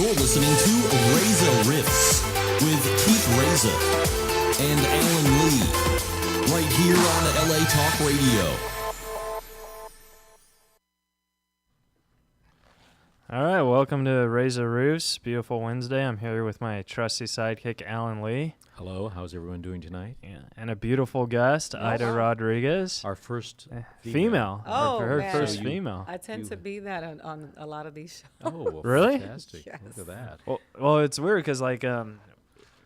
You're listening to Reza Riffs with Keith Reza and Alan Lee, right here on LA Talk Radio. All right, welcome to Reza Riffs. Beautiful Wednesday. I'm here with my trusty sidekick, Alan Lee. Hello, how's everyone doing tonight? Yeah, and a beautiful guest, Ida Rodriguez. Our first female. Oh, her man. first So you- female. I tend to be that on a lot of these shows. Oh, well, Really? Fantastic. Yes. Look at that. Well, it's weird because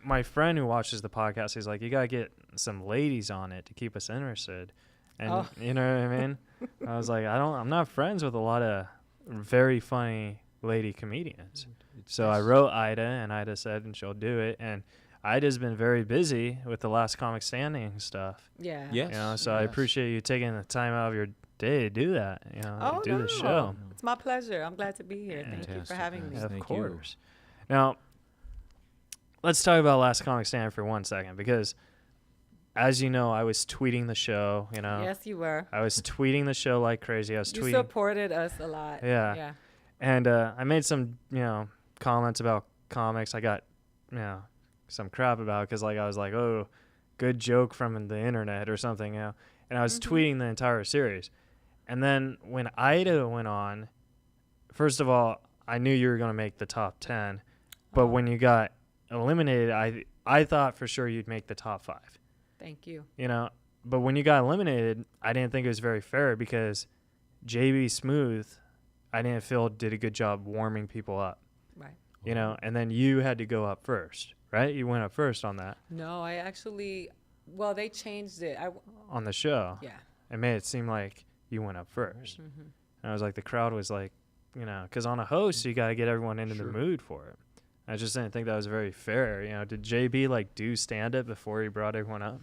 my friend who watches the podcast, he's like, you gotta get some ladies on it to keep us interested, and you know what I mean. I was like, I'm not friends with a lot of very funny lady comedians. So I wrote Ida, and Ida said, and she'll do it, and Ida's been very busy with the Last Comic Standing stuff. Yeah. Yes. You know, so I appreciate you taking the time out of your day to do that. You know, do the show. It's my pleasure. I'm glad to be here. Thank you for Fantastic, having me. guys. Of Thank course. Now, let's talk about Last Comic Standing for 1 second, because as you know, I was tweeting the show. You know, Yes, you were. I was tweeting the show like crazy. I was You tweeting. supported us a lot. Yeah. Yeah. And I made some, comments about comics. I got, some crap about it because, I was like, oh, good joke from the internet or something, And I was tweeting the entire series. And then when Ida went on, first of all, I knew you were going to make the top 10. But when you got eliminated, I thought for sure you'd make the top 5. Thank you. But when you got eliminated, I didn't think it was very fair because JB Smooth, I didn't feel did a good job warming people up. Right. And then you had to go up first, right? You went up first on that, No, I actually, they changed it. on the show. Yeah. It made it seem like you went up first. Mm-hmm. And I was like, the crowd was like, because on a host, you got to get everyone into the mood for it. I just didn't think that was very fair. Did JB do stand-up before he brought everyone up?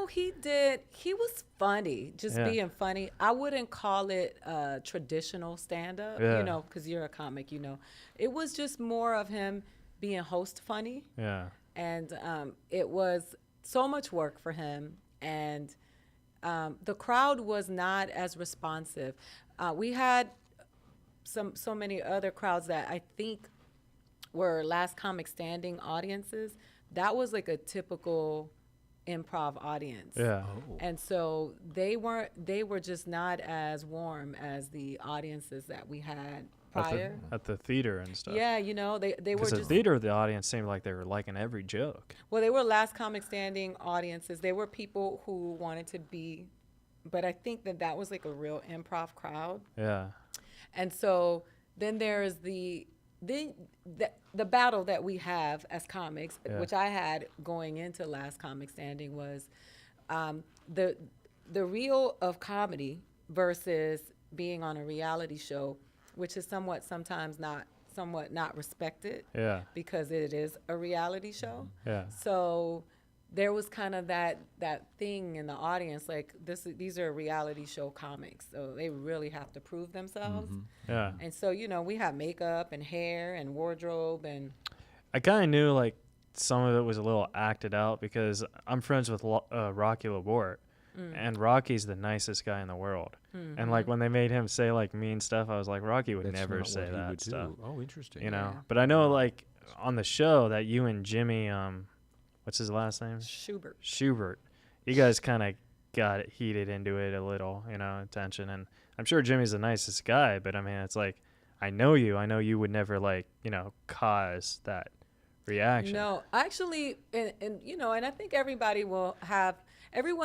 He did. He was funny, just Yeah. being funny. I wouldn't call it traditional stand-up, Yeah. because you're a comic, It was just more of him being host funny. Yeah. And it was so much work for him, and the crowd was not as responsive. We had so many other crowds that I think were Last Comic Standing audiences. That was like a typical improv audience. Yeah. And so they were just not as warm as the audiences that we had prior. At the theater and stuff. Yeah, they were Because the just theater, the audience seemed like they were liking every joke. Well, they were Last Comic Standing audiences. They were people who wanted to be, but I think that was like a real improv crowd. Yeah. And so then there's the battle that we have as comics, which I had going into Last Comic Standing, was the real of comedy versus being on a reality show, which is somewhat not respected. Yeah. Because it is a reality show. Yeah. So there was kind of that thing in the audience, like these are reality show comics, so they really have to prove themselves. Yeah. And so we have makeup and hair and wardrobe, and I kind of knew some of it was a little acted out because I'm friends with Rocky Laborde, and Rocky's the nicest guy in the world. And when they made him say mean stuff, I was like, Rocky would That's never not say what he that would stuff. do. Oh, interesting. Yeah. But I know on the show that you and Jimmy, what's his last name? Schubert. You guys kind of got heated into it a little, attention. And I'm sure Jimmy's the nicest guy, but I mean, it's I know you would never cause that reaction. no, actually, and I think everyone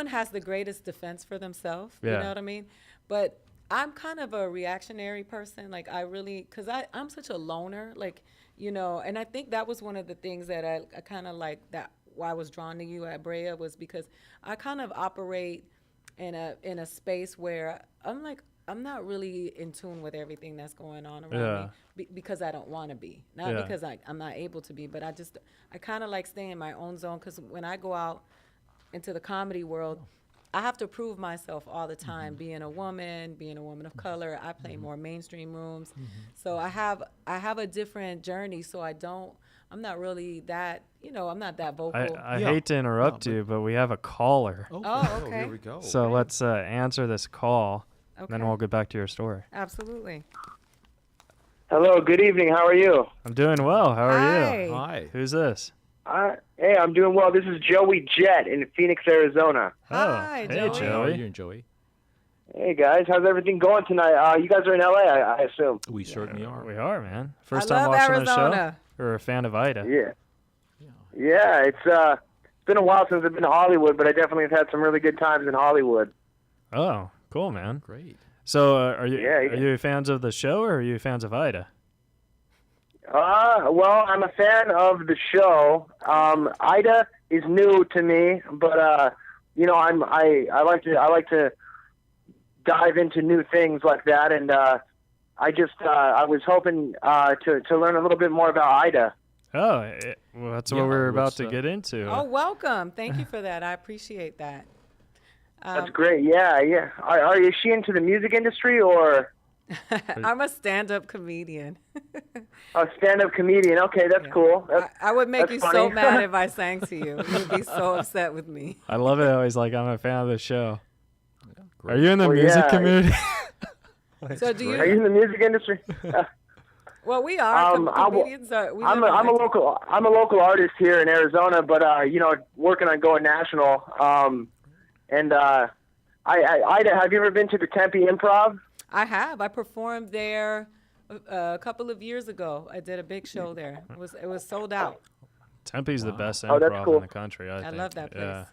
has the greatest defense for themselves. Yeah. You know what I mean? But I'm kind of a reactionary person. Because I'm such a loner, and I think that was one of the things that I kind of why I was drawn to you at Brea, was because I kind of operate in a space where I'm not really in tune with everything that's going on around me because I don't want to be. Not because I'm not able to be, but I kind of like staying in my own zone, because when I go out into the comedy world, I have to prove myself all the time, being a woman of color. I play more mainstream rooms. So I have a different journey, so I'm not really that, I'm not that vocal. I hate to interrupt you, but we have a caller. Oh, okay. Here we go. So let's answer this call, Okay. then we'll get back to your story. Absolutely. Hello, good evening. How are you? I'm doing well. How are Hi. you? Hi. Who's this? Hey, I'm doing well. This is Joey Jett in Phoenix, Arizona. Hi, oh, hey, Joey. How are Joey. you, Joey? Hey, guys. How's everything going tonight? You guys are in LA, I assume. We certainly are. We are, man. First I time love watching Arizona. the show? Or a fan of Ida? Yeah. Yeah. Yeah, it's been a while since I've been to Hollywood, but I definitely have had some really good times in Hollywood. Oh, cool, man. Great. So, are you Yeah, yeah. are you fans of the show or are you fans of Ida? Well, I'm a fan of the show. Ida is new to me, but I like to dive into new things like that, and I was hoping to learn a little bit more about Ida. Oh, well, that's what Yeah, we're about let's, to get into. Oh, welcome. Thank you for that. I appreciate that. That's great. Yeah, yeah. Is she into the music industry or I'm a stand-up comedian. a stand-up comedian? Okay, that's cool. I would make that's you funny. so mad if I sang to you. You'd be so upset with me. I love it. Always like I'm a fan of the show. Great. Are you in the Well, music yeah. community? So do Are you you? in the music industry? Well, we are comedians. I'm a local artist here in Arizona, but working on going national. Ida, have you ever been to the Tempe Improv? I have. I performed there a couple of years ago. I did a big show there. It was sold out. Tempe's the best Oh, that's improv cool. in the country. I think. love that place. Yeah.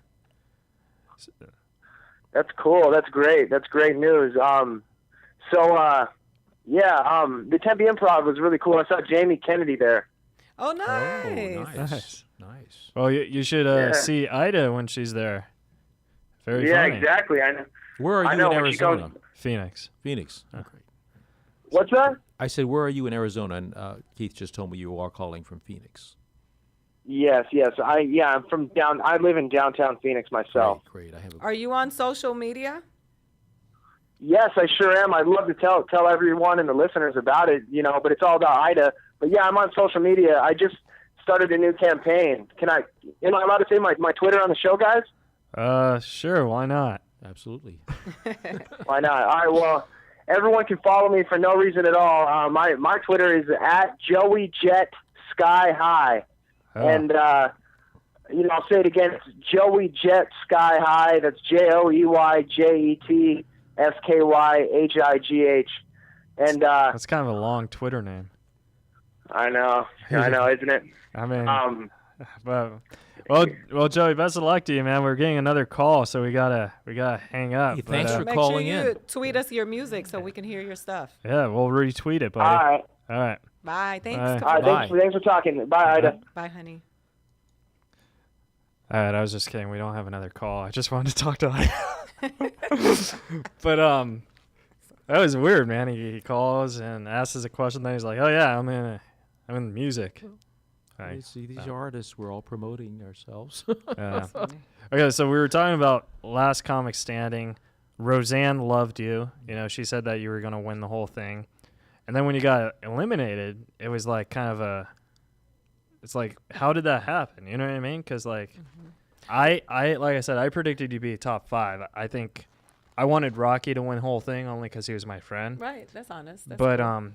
That's cool. That's great. That's great news. The Tempe Improv was really cool. I saw Jamie Kennedy there. Oh, Oh, nice. nice. Nice. Nice. Well, you should Yeah. see Ida when she's there. Very Yeah, funny. exactly. I know. Where are I you know, in when she Arizona? goes- Phoenix. Phoenix. Oh, great. What's that? I said, where are you in Arizona? And Keith just told me you are calling from Phoenix. Yes. I'm from down. I live in downtown Phoenix myself. Great. I have a Are you on social media? Yes, I sure am. I'd love to tell everyone and the listeners about it, but it's all about Ida. But yeah, I'm on social media. I just started a new campaign. Am I allowed to say my Twitter on the show, guys? Sure. Why not? absolutely. Why not? All right, well, everyone can follow me for no reason at all. My Twitter is at Joey Jet Sky High. Oh. And, I'll say it again. It's Joey Jet Sky High. That's JoeyJetSkyHigh. And That's kind of a long Twitter name. I know, isn't it? I mean, Um, well, Joey, best of luck to you, man. We're getting another call, so we gotta hang up. Hey, but, thanks for Make calling sure in. you tweet us your music so we can hear your stuff. yeah, we'll retweet it, buddy. all right. All right. Bye. Thanks. Bye. All right, Bye. thanks for talking. Bye, Ida. Bye, honey. All right, I was just kidding. We don't have another call. I just wanted to talk to Ida. But that was weird, man. He calls and asks us a question. Then he's like, "Oh yeah, I'm in music." You see, these artists, we're all promoting ourselves. Yeah. Okay, so we were talking about Last Comic Standing. Roseanne loved you. She said that you were going to win the whole thing. And then when you got eliminated, it was like kind of it's like, how did that happen? You know what I mean? Because like, I like I said, I predicted you'd be top 5. I think I wanted Rocky to win the whole thing only because he was my friend. Right. That's honest. That's But cool.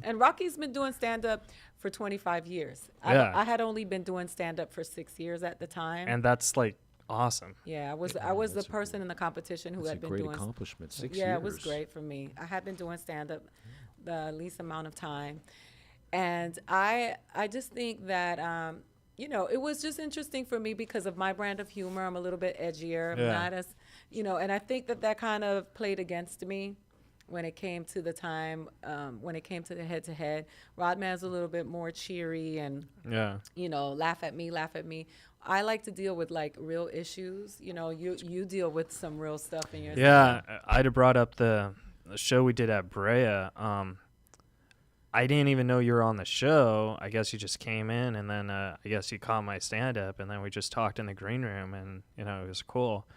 and Rocky's been doing stand-up for 25 years. Yeah. I had only been doing stand-up for 6 years at the time. that's like awesome. Yeah, I was the person in the competition who It's a had been great doing. accomplishment. 6 Yeah, years. it was great for me. I had been doing stand-up the least amount of time, and I just think that it was just interesting for me because of my brand of humor. I'm a little bit edgier. I'm Yeah. not as and I think that kind of played against me when it came to the time when it came to the head-to-head. Rodman's a little bit more cheery and Yeah. laugh at me. I like to deal with like real issues. You deal with some real stuff in your Yeah, I'd have brought up the show we did at Brea. I didn't even know you were on the show. I guess you just came in, and then I guess you caught my stand-up, and then we just talked in the green room, and it was cool.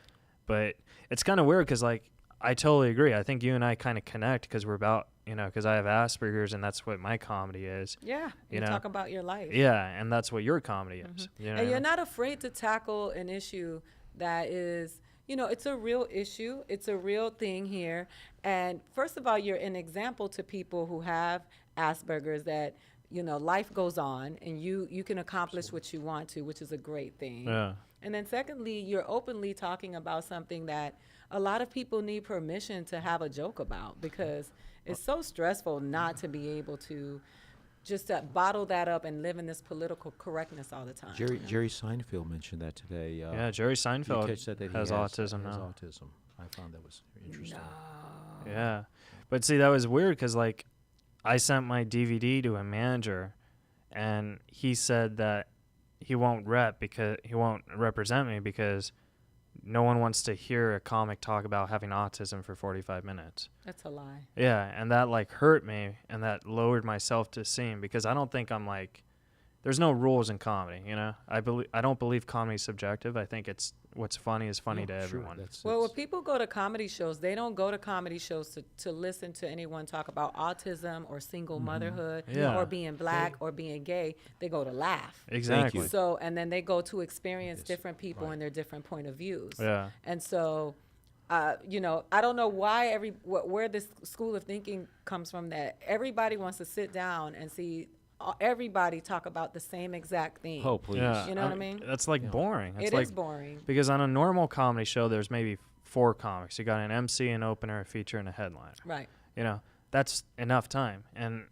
But it's kind of weird because like I totally agree. I think you and I kind of connect because we're about because I have Asperger's, and that's what my comedy is. Yeah, you talk about your life. Yeah, and that's what your comedy is. And you're not afraid to tackle an issue that is, it's a real issue. It's a real thing here. And first of all, you're an example to people who have Asperger's, that life goes on and you can accomplish what you want to, which is a great thing. Yeah. And then secondly, you're openly talking about something that a lot of people need permission to have a joke about, because it's so stressful not to be able to just bottle that up and live in this political correctness all the time. Jerry Seinfeld mentioned that today. Yeah, Jerry You Seinfeld catch that he has autism has now. autism. I found that was interesting. Yeah. But see, that was weird because, like, I sent my DVD to a manager, and he said that he won't represent me because no one wants to hear a comic talk about having autism for 45 minutes. That's a lie. Yeah, and that, like, hurt me, and that lowered my self-esteem because I don't think I'm, like, there's no rules in comedy, you know? I don't believe comedy is subjective. I think it's what's funny is funny to everyone. Well, when people go to comedy shows, they don't go to comedy shows to listen to anyone talk about autism or single motherhood Yeah. or being black or being gay. They go to laugh. Exactly. you. So, and then they go to experience Yes, different people right. and their different point of views. Yeah. And so, I don't know why where this school of thinking comes from, that everybody wants to sit down and see everybody talk about the same exact thing. Oh, please. Yeah. You know what I mean? That's, like, boring. It's It like, is boring. because on a normal comedy show, there's maybe 4 comics. You got an MC, an opener, a feature, and a headliner. Right. You know, that's enough time. And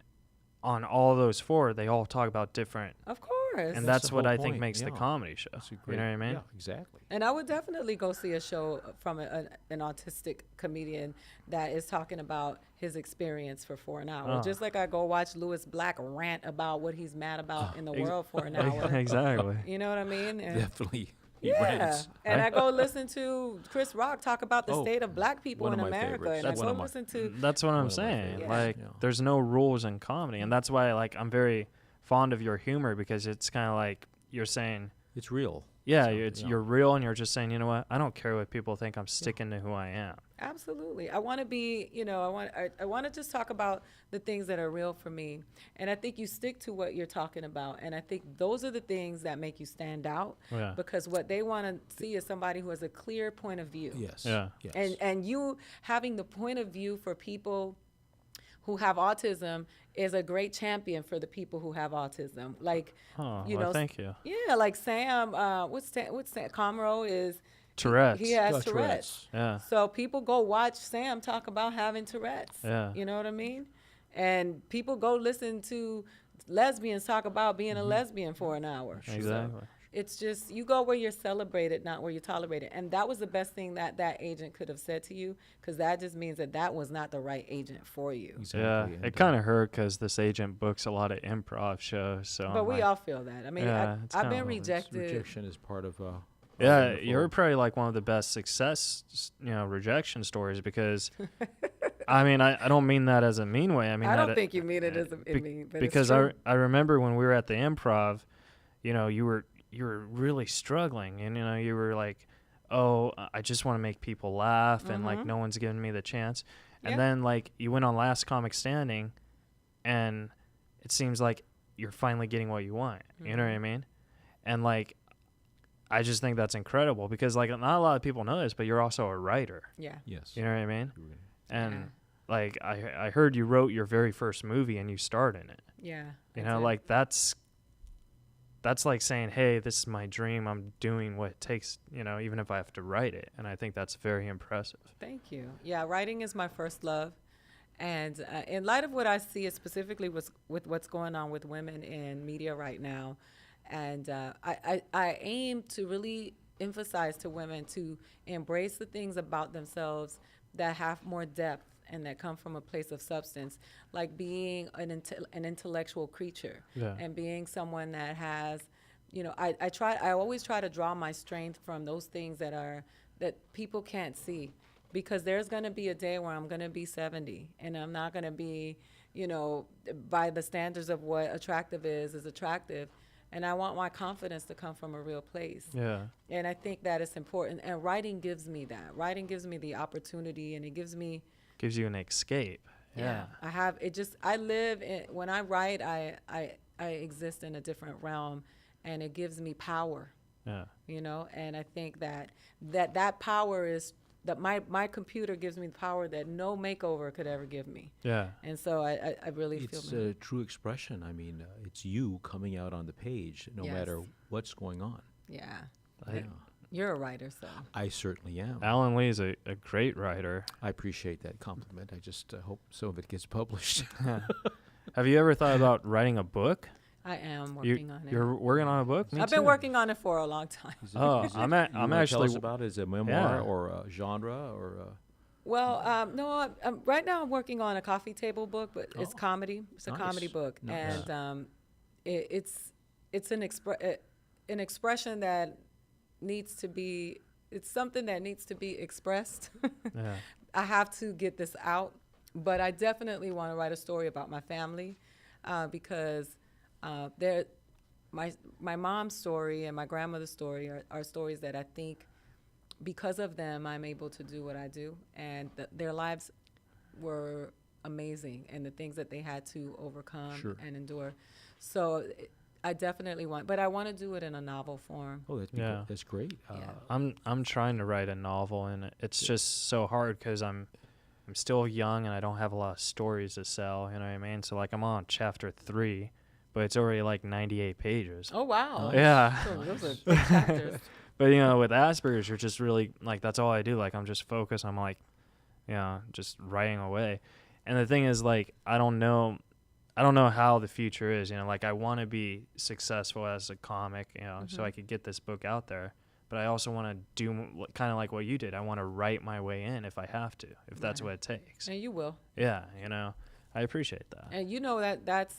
on all those 4, they all talk about different. Of course. And That's that's the what whole I think point, makes the yeah. comedy show. That's a You great- know what I mean? Yeah, exactly. And I would definitely go see a show from an autistic comedian that is talking about his experience for 4 hours. Oh. Just like I go watch Louis Black rant about what he's mad about in the world for an hour. Exactly. You know what I mean? And Definitely. He yeah. rants. And I go listen to Chris Rock talk about the Oh, state of black people one in of my America. favorites. And I That's go one of my- listen to That's what I'm One of my saying. favorites. Like, Yeah. there's no rules in comedy. And that's why, like, I'm very fond of your humor because it's kind of like you're saying, It's real. yeah, So, you're real, and you're just saying, you know what? I don't care what people think. I'm sticking to who I am. Absolutely. I want to be, I want to just talk about the things that are real for me. And I think you stick to what you're talking about. And I think those are the things that make you stand out, Yeah. because what they want to see is somebody who has a clear point of view. Yes. Yeah. Yes. And you having the point of view for people who have autism is a great champion for the people who have autism. Like, Oh, you well, know, thank you. yeah, like Sam, what's Sam Comro is, Tourette's. he has Got Tourette's. Yeah. So people go watch Sam talk about having Tourette's. Yeah. You know what I mean? And people go listen to lesbians talk about being a lesbian for an hour. So Exactly. it's just, you go where you're celebrated, not where you're tolerated. And that was the best thing that agent could have said to you, because that just means that was not the right agent for you. Exactly. Yeah, And, it kind of hurt because this agent books a lot of improv shows. So But I'm we like, all feel that. I mean, Yeah, it's I've kinda been hard. rejected. rejection is part of. yeah, wonderful- you're probably like one of the best success, rejection stories because, I mean, I don't mean that as a mean way. I mean, I that don't think you mean it as a be- mean, but because it's true. I remember when we were at the improv, you were really struggling, and you were like, oh, I just want to make people laugh, and like no one's giving me the chance, and Yeah. then like you went on Last Comic Standing, and it seems like you're finally getting what you want. You know what I mean? And like, I just think that's incredible because like not a lot of people know this, but you're also a writer. Yeah. Yes. You know what I mean? And Yeah. like I heard you wrote your very first movie and you starred in it. Yeah. You I know, did. like that's like saying, hey, this is my dream. I'm doing what it takes, even if I have to write it. And I think that's very impressive. Thank you. Yeah, writing is my first love. And in light of what I see, specifically with what's going on with women in media right now, and I aim to really emphasize to women to embrace the things about themselves that have more depth and that come from a place of substance, like being an intellectual creature, Yeah. and being someone that has, I always try to draw my strength from those things that people can't see. Because there's going to be a day where I'm going to be 70 and I'm not going to be, by the standards of what attractive is attractive. And I want my confidence to come from a real place. Yeah. And I think that is important. And writing gives me that. Writing gives me the opportunity, and it gives me, Gives you an escape. Yeah. I live in, when I write, I exist in a different realm, and it gives me power. Yeah. And I think that power is that my computer gives me the power that no makeover could ever give me. Yeah. And so I really It's feel a true expression. I mean, it's you coming out on the page, no Yes. matter what's going on. yeah. Yeah, You're a writer, so I certainly am. Alan Lee is a great writer. I appreciate that compliment. I just hope some of it gets published. Have you ever thought about writing a book? I am working on it. You're working on a book? Me I've been too. working on it for a long time. Oh, I'm You wanna actually tell us about it as a memoir Yeah. or a genre or Well, no, right now I'm working on a coffee table book, but it's Oh, comedy. It's a comedy nice. book, Nice. and it's an expression that needs to be. It's something that needs to be expressed. yeah. I have to get this out, but I definitely want to write a story about my family, because my mom's story and my grandmother's story are stories that I think, because of them, I'm able to do what I do, and their lives were amazing, and the things that they had to overcome Sure. and endure. So I definitely but I want to do it in a novel form. oh, Yeah. that's great. Yeah. I'm trying to write a novel, and it's just so hard because I'm still young and I don't have a lot of stories to sell. You know what I mean? So like I'm on chapter 3, but it's already like 98 pages. Oh wow! Yeah. So those are big chapters. But you know, with Asperger's, you're just really like that's all I do. Like I'm just focused. I'm like, you know, just writing away. And the thing is, like, I don't know how the future is. You know, like I want to be successful as a comic, you know, so I could get this book out there. But I also want to do kind of like what you did. I want to write my way in if I have to, if that's what it takes. And you will. Yeah, you know, I appreciate that. And you know that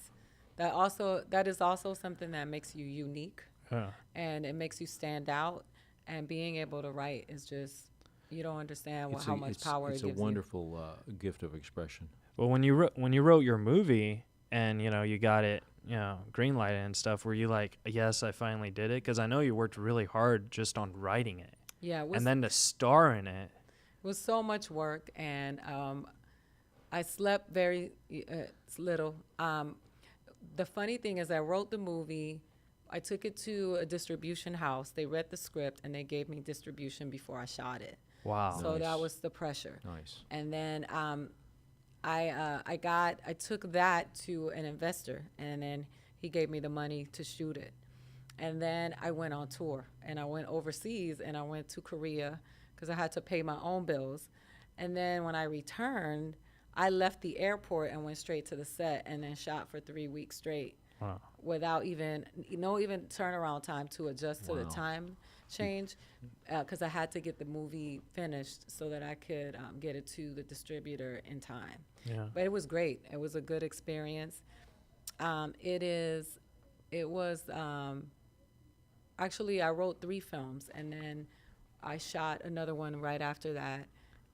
is also something that makes you unique, Yeah. and it makes you stand out. And being able to write is just, you don't understand how much power it's it gives a wonderful gift of expression. Well, when you wrote your movie and you know you got it, you know, greenlighted and stuff, were you like, yes, I finally did it? Because I know you worked really hard just on writing it, you. Yeah, it was, and then to star in it. was so much work, and I slept very little. The funny thing is, I wrote the movie. I took it to a distribution house. They read the script and they gave me distribution before I shot it. Wow. So that Nice. was the pressure. Nice. And then I took that to an investor, and then he gave me the money to shoot it. And then I went on tour, and I went overseas, and I went to Korea because I had to pay my own bills. And then when I returned, I left the airport and went straight to the set, and then shot for 3 weeks straight. Wow. Without even turnaround time to adjust to the Wow. time change, because I had to get the movie finished so that I could get it to the distributor in time. Yeah. But it was great. It was a good experience. Actually, I wrote 3 films, and then I shot another one right after that.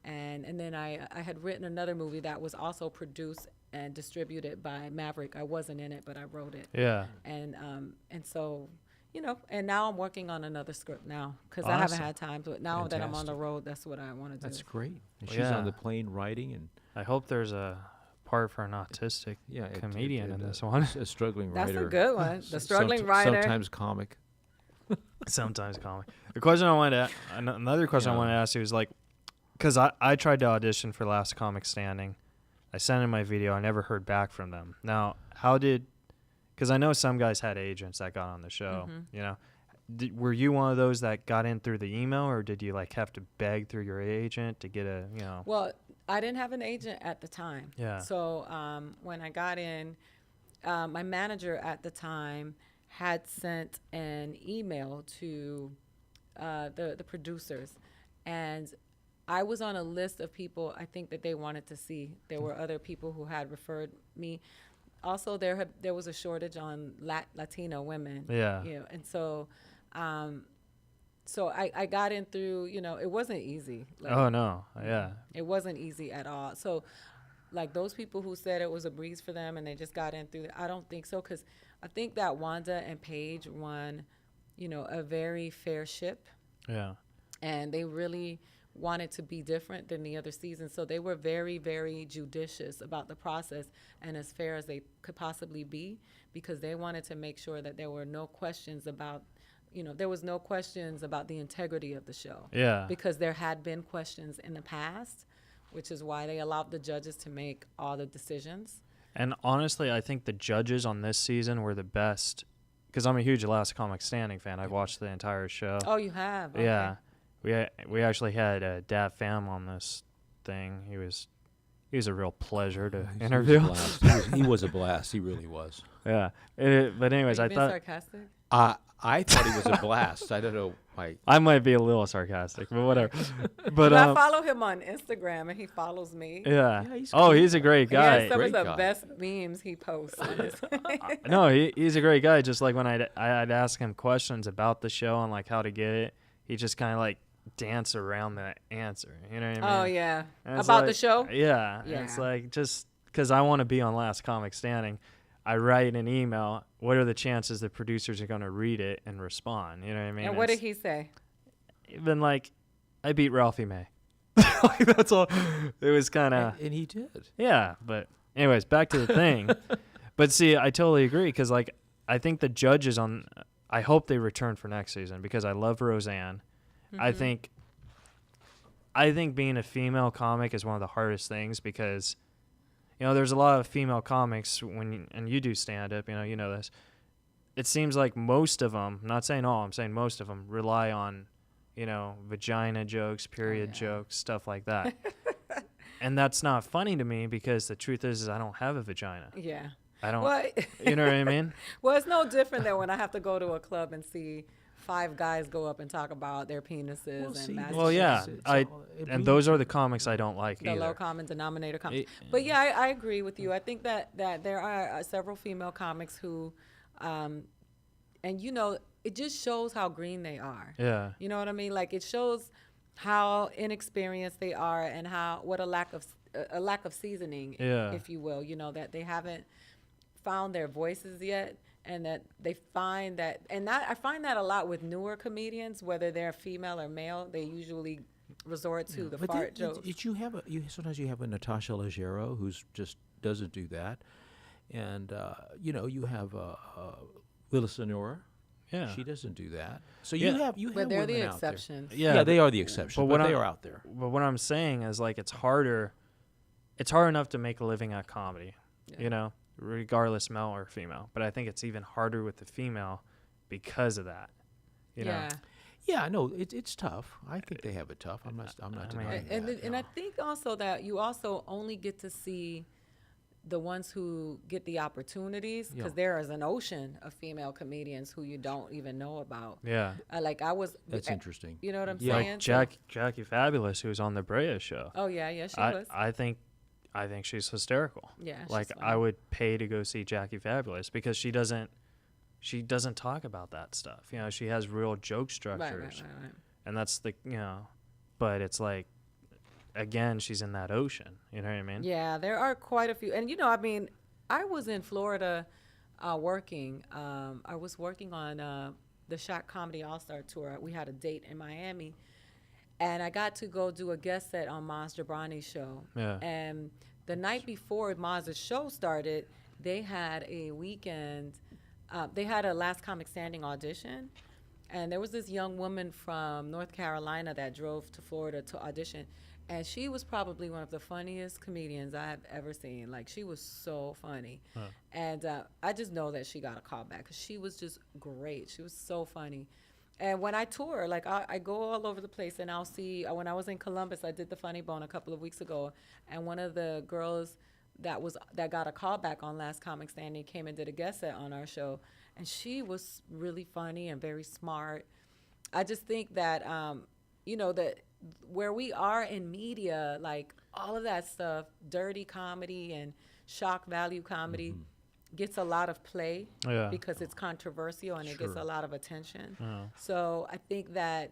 And then I had written another movie that was also produced and distributed by Maverick. I wasn't in it, but I wrote it. Yeah. And so, you know, and now I'm working on another script now because I haven't Awesome. had time. But now that I'm on the Fantastic. road, that's what I want to do. That's great. And she's Yeah. on the plane writing and I hope there's a part for an autistic comedian in this one. A struggling That's writer. a good one. The struggling writer. Sometimes comic. Sometimes comic. The question I wanted to, another question I Yeah. wanted to ask you is like, because I tried to audition for Last Comic Standing. I sent in my video. I never heard back from them. Now, because I know some guys had agents that got on the show, you know. Were you one of those that got in through the email, or did you like have to beg through your agent to get a, you know? Well, I didn't have an agent at the time. Yeah. So when I got in, my manager at the time had sent an email to the producers, and I was on a list of people I think that they wanted to see. There were other people who had referred me. Also, there was a shortage on Latino women. Yeah. You know, and so I got in through, you know, it wasn't easy. Like, Oh no, yeah, it wasn't easy at all. So, like those people who said it was a breeze for them and they just got in through, I don't think so, because I think that Wanda and Paige won, you know, a very fair ship, yeah, and they really wanted to be different than the other seasons. So they were very, very judicious about the process and as fair as they could possibly be, because they wanted to make sure that there were no questions about, there was no questions about the integrity of the show. Yeah. Because there had been questions in the past, which is why they allowed the judges to make all the decisions. And honestly, I think the judges on this season were the best, because I'm a huge Last Comic Standing fan. I've watched the entire show. Oh, you have? Okay. Yeah. We actually had Dap Fam on this thing. He was a real pleasure to interview. He was a blast. He really was. Yeah. But anyways, Are I you being thought sarcastic? I thought he was a blast. I don't know. I might be a little sarcastic, but whatever. But I follow him on Instagram, and he follows me. yeah. Yeah, he's He's a great He guy. has some of Great the guy. best memes he posts on his No, he's a great guy. Just like when I'd ask him questions about the show and like how to get it, he just kind of like dance around the answer. You know what I mean? Oh, yeah. And it's About the like- show? Yeah. And it's Yeah. like just because I want to be on Last Comic Standing, I write an email. What are the chances the producers are going to read it and respond? You know what I mean? And what did he say? Even like, I beat Ralphie May. Like, that's all. It was kind of. and he did. Yeah, but anyways, back to the thing. But see, I totally agree because like I think the judges on. I hope they return for next season because I love Roseanne. I think being a female comic is one of the hardest things because, there's a lot of female comics and you do stand up. You know this. It seems like most of them. I'm not saying all. I'm saying most of them rely on, vagina jokes, period jokes, stuff like that. And that's not funny to me because the truth is I don't have a vagina. Yeah. I don't. Well, You know what I mean? well, it's no different than when I have to go to a club and see 5 guys go up and talk about their penises and Well, yeah. And those are the comics I don't like the either. low common denominator comics. But yeah, I agree with you. I think that there are several female comics who, and it just shows how green they are. Yeah. You know what I mean? Like it shows how inexperienced they are and what a lack of seasoning, if you will. That they haven't found their voices yet. And that they find that, and I find that a lot with newer comedians, whether they're female or male, they usually resort to the fart jokes. Sometimes you have a Natasha Leggero who's just doesn't do that, and you have Willa Sonora. Yeah. She doesn't do that. So Yeah. you have But they're the women out there. exceptions. Yeah, they are the exception, but they are out there. But what I'm saying is like it's harder. It's hard enough to make a living at comedy, regardless male or female. But I think it's even harder with the female because of that. You know. Yeah, no, it's tough. I think they have it tough. I'm not denying that. And I think also that you also only get to see the ones who get the opportunities because there is an ocean of female comedians who you don't even know about. Yeah. That's interesting. You know what I'm Like saying? Jackie Fabulous, who was on the Brea show. Oh yeah, she was. I think she's hysterical. Yeah, she's like funny. I would pay to go see Jackie Fabulous because she doesn't talk about that stuff. She has real joke structures. Right. And that's but it's like, again, she's in that ocean. You know what I mean? Yeah, there are quite a few. And, I was in Florida working. I was working on the Shot Comedy All-Star Tour. We had a date in Miami. And I got to go do a guest set on Maz Jobrani's show. Yeah. And the night before Maz's show started, they had a weekend. They had a Last Comic Standing audition. And there was this young woman from North Carolina that drove to Florida to audition. And she was probably one of the funniest comedians I have ever seen. Like, she was so funny. Huh. And I just know that she got a call back because she was just great. She was so funny. And when I tour, like, I go all over the place, and I'll see, when I was in Columbus, I did the Funny Bone a couple of weeks ago, and one of the girls that got a call back on Last Comic Standing came and did a guest set on our show, and she was really funny and very smart. I just think that, that where we are in media, like, all of that stuff, dirty comedy and shock value comedy, gets a lot of play because it's controversial and it gets a lot of attention. So I think that,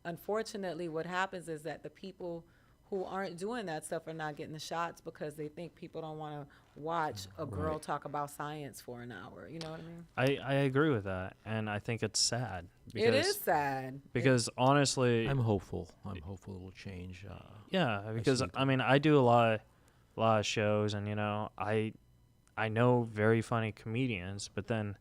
unfortunately, what happens is that the people who aren't doing that stuff are not getting the shots because they think people don't want to watch a girl talk about science for an hour. You know what I mean? I agree with that, and I think it's sad. It is sad. Because honestly, I'm hopeful. I'm hopeful it will change. Because I do a lot of shows, and I know very funny comedians, but then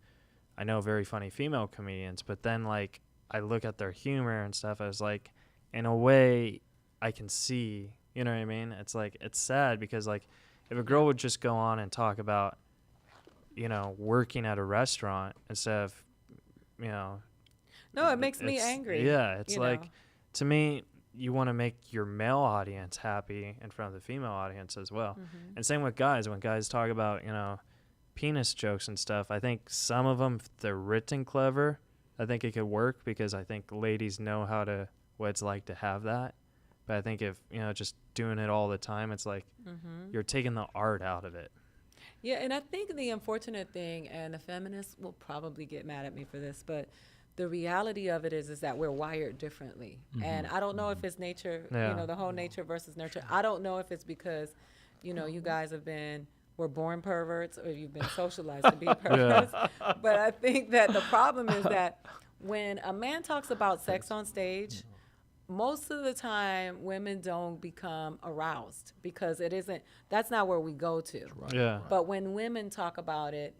I know very funny female comedians, but then like I look at their humor and stuff, I was like, in a way, I can see, you know what I mean? It's like, it's sad because, like, if a girl would just go on and talk about, you know, working at a restaurant instead of, you know. No, it makes me it's- angry. Yeah, it's you like, know. to me, you want to make your male audience happy in front of the female audience as well. Mm-hmm. And same with guys. When guys talk about, you know, penis jokes and stuff, I think some of them, if they're written clever, I think it could work because I think ladies know what it's like to have that. But I think if, you know, just doing it all the time, it's like you're taking the art out of it. Yeah, and I think the unfortunate thing, and the feminists will probably get mad at me for this, but the reality of it is that we're wired differently. And I don't know if it's nature, Yeah. you know, the whole nature versus nurture. I don't know if it's because, you know, you guys were born perverts or you've been socialized to be perverts. But I think that the problem is that when a man talks about sex on stage, most of the time women don't become aroused because that's not where we go to. Yeah. But when women talk about it,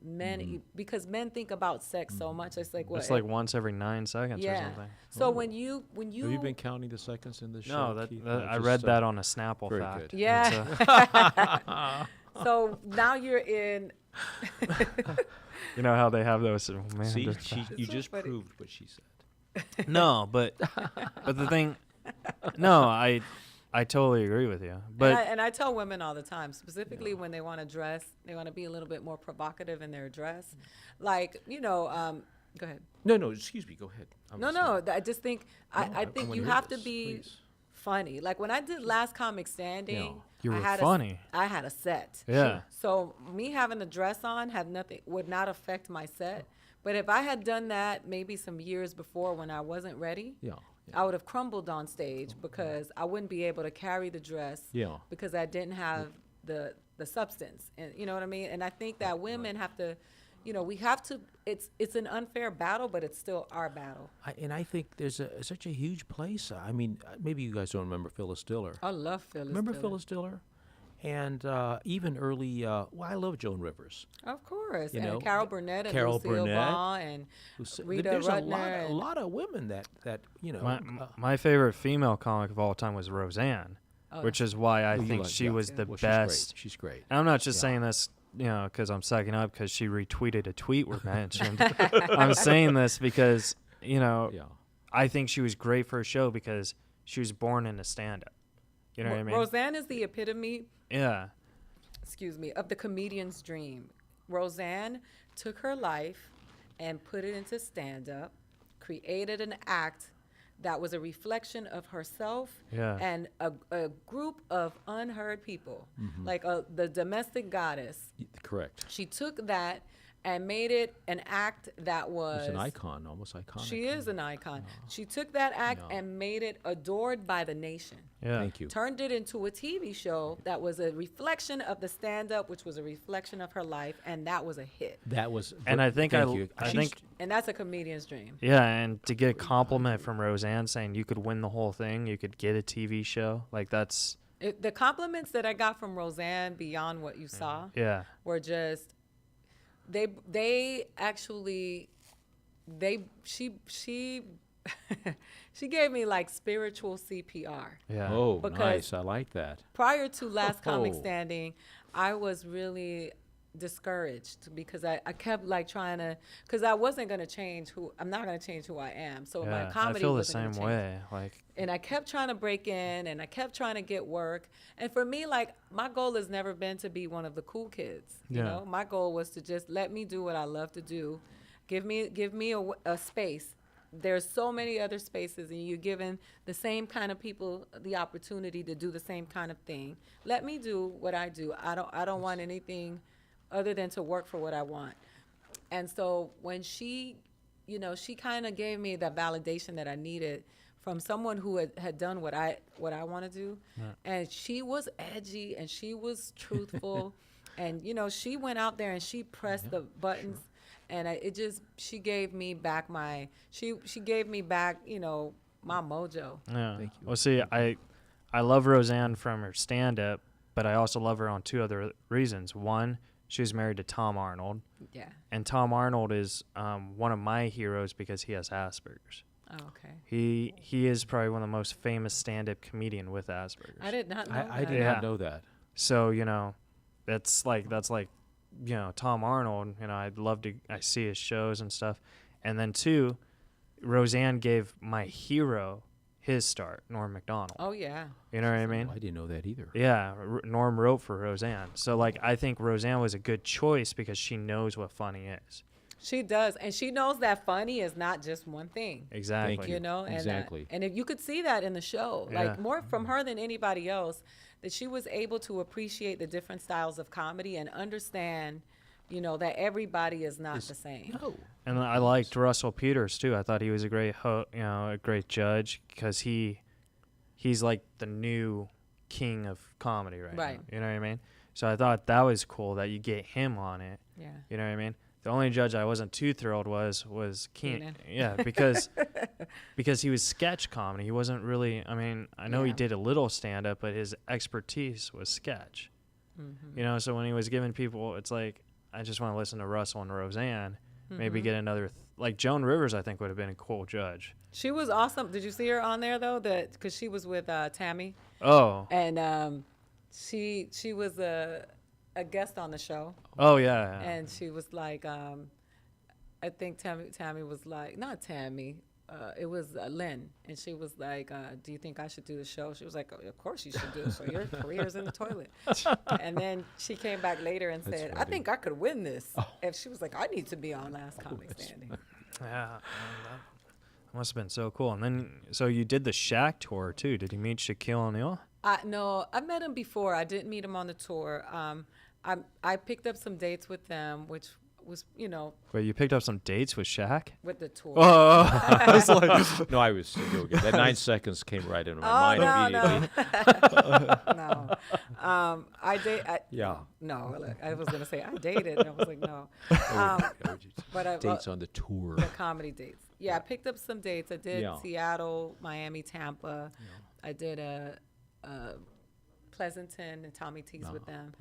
because men think about sex so much, it's like what? It's like once every 9 seconds or yeah. something. So when you Have you been counting the seconds in this show? No, Keith? I Just, read that on a Snapple very fact. good. yeah. So now you're in. You know how they have those. Oh, man, See, just- you so just funny. proved what she said. no, but the thing, no, I totally agree with you. But And I tell women all the time, specifically when they want to dress, they want to be a little bit more provocative in their dress. Like, you know, go ahead. No, excuse me. Go ahead. I'm No, listening. I just think, No, I think wanna you hear have this, to be please. funny. Like when I did Last Comic Standing, You I were had funny. I had a set. Yeah. So me having a dress on would not affect my set. But if I had done that maybe some years before when I wasn't ready, Yeah. I would have crumbled on stage because I wouldn't be able to carry the dress Yeah. because I didn't have the substance. And you know what I mean? And I think that women have to, you know, we have to, it's an unfair battle, but it's still our battle. I think there's such a huge place. I mean, maybe you guys don't remember Phyllis Diller. I love Phyllis. Remember Diller. Phyllis Diller? And even early, I love Joan Rivers. Of course. You and know, Carol Burnett and Carol Lucille Burnett, Ball and Rita There's Rudner. a lot of women that you know. my favorite female comic of all time was Roseanne, which is why I you think like- she yeah. was the well, best. She's great. And I'm not just Yeah. saying this, you know, because I'm sucking up because she retweeted a tweet we mentioned. I'm saying this because, you know, Yeah. I think she was great for a show because she was born into stand-up. You know what I mean? Roseanne is the epitome, Yeah. of the comedian's dream. Roseanne took her life and put it into stand-up, created an act that was a reflection of herself Yeah. and a group of unheard people, like the domestic goddess. Correct. She took that and made it an act that was It's an icon, almost iconic. She is an icon. She took that act Yeah. and made it adored by the nation. Yeah. Thank you. Turned it into a TV show that was a reflection of the stand-up, which was a reflection of her life, and that was a hit. That was. And I think thank you. I She's- think And that's a comedian's dream. yeah, and to get a compliment from Roseanne saying you could win the whole thing, you could get a TV show, like that's The compliments that I got from Roseanne beyond what you saw yeah. were just she she gave me like spiritual CPR. Yeah. Oh, Because- nice. I like that. Prior to Last Comic Oh. Standing, I was really discouraged because I kept like trying to, because I wasn't going to change I'm not going to change who I am. So Yeah, my comedy I feel the wasn't gonna same change. way. Like And I kept trying to break in and I kept trying to get work. And for me, like, my goal has never been to be one of the cool kids. You Yeah. know, my goal was to just let me do what I love to do. Give me a space. There's so many other spaces, and you're giving the same kind of people the opportunity to do the same kind of thing. Let me do what I do. I don't want anything other than to work for what I want. And so when she, you know, she kind of gave me that validation that I needed from someone who had done what I want to do. And she was edgy and she was truthful. And, you know, she went out there and she pressed the buttons. And she gave me back she gave me back, you know, my mojo. yeah. Thank you. Well, see, I love Roseanne from her stand-up, but I also love her on two other reasons. One, she was married to Tom Arnold, Yeah. and Tom Arnold is one of my heroes because he has Asperger's. Oh, okay. He is probably one of the most famous stand-up comedian with Asperger's. I did not know I that. did Yeah. not know that. So that's like Tom Arnold. I see his shows and stuff. And then two, Roseanne gave my hero his start, Norm Macdonald. Oh, yeah. You know what I mean? I didn't know that either. Yeah, Norm wrote for Roseanne. So like I think Roseanne was a good choice because she knows what funny is. She does. And she knows that funny is not just one thing. Exactly. Thank You know, and Exactly. and if you could see that in the show, Yeah. like more from her than anybody else, that she was able to appreciate the different styles of comedy and understand, that everybody is not the same. No. And I liked Russell Peters too. I thought he was a great a great judge because he's like the new king of comedy right Right. now. You know what I mean? So I thought that was cool that you get him on it. Yeah. You know what I mean? The only judge I wasn't too thrilled was Keenan. Keenan. Yeah, because he was sketch comedy. He wasn't really. I mean, I know he Yeah. did a little stand up, but his expertise was sketch. Mm-hmm. So when he was giving people, it's like I just want to listen to Russell and Roseanne. Maybe get another like Joan Rivers. I think would have been a cool judge. She was awesome. Did you see her on there though? Because she was with Tammy, Oh, and she was a guest on the show, oh yeah. and she was like, I think Tammy was like, not Tammy. It was Lynn, and she was like, "Do you think I should do the show?" She was like, "Of course you should do it. So your career's in the toilet." And then she came back later and said, "I think I could win this." And she was like, "I need to be on Last Comic Standing." Yeah, that must have been so cool. And then, so you did the Shaq tour too. Did you meet Shaquille O'Neal? No, I met him before. I didn't meet him on the tour. I picked up some dates with them, which was, Wait, you picked up some dates with Shaq? with the tour. Oh, I was like, No, I was joking. That 9 seconds came right into my mind immediately. No. Yeah. No, look, I was gonna say I dated. And I was like, no. But Dates on the tour. the comedy dates. Yeah, I picked up some dates. I did Yeah. Seattle, Miami, Tampa. I did Pleasanton and Tommy T's with them.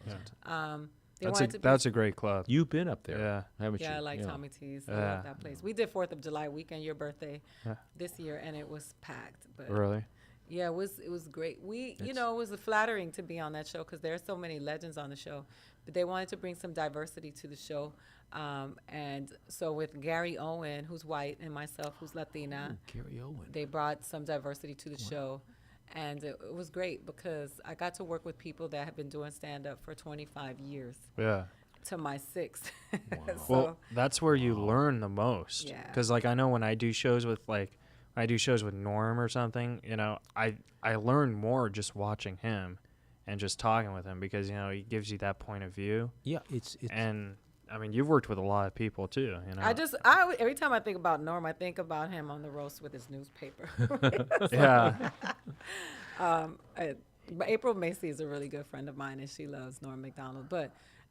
They wanted to that's a great club. You've been up there, Yeah. haven't you? yeah, I like Tommy T's. I Yeah. love that place. We did 4th of July weekend, your birthday, Yeah. this year, and it was packed. But Really? yeah, it was great. It was flattering to be on that show because there are so many legends on the show. But they wanted to bring some diversity to the show. And so with Gary Owen, who's white, and myself, who's Latina, Gary Owen. they brought some diversity to the show. And it was great because I got to work with people that have been doing stand-up for 25 years Yeah. to my 6. So, Well, that's where you learn the most. Yeah. Because like I know when I do shows with Norm or something, I learn more just watching him and just talking with him because he gives you that point of view. Yeah, it's And I mean, you've worked with a lot of people too. every time I think about Norm, I think about him on the roast with his newspaper. Yeah. But April Macy is a really good friend of mine, and she loves Norm Macdonald.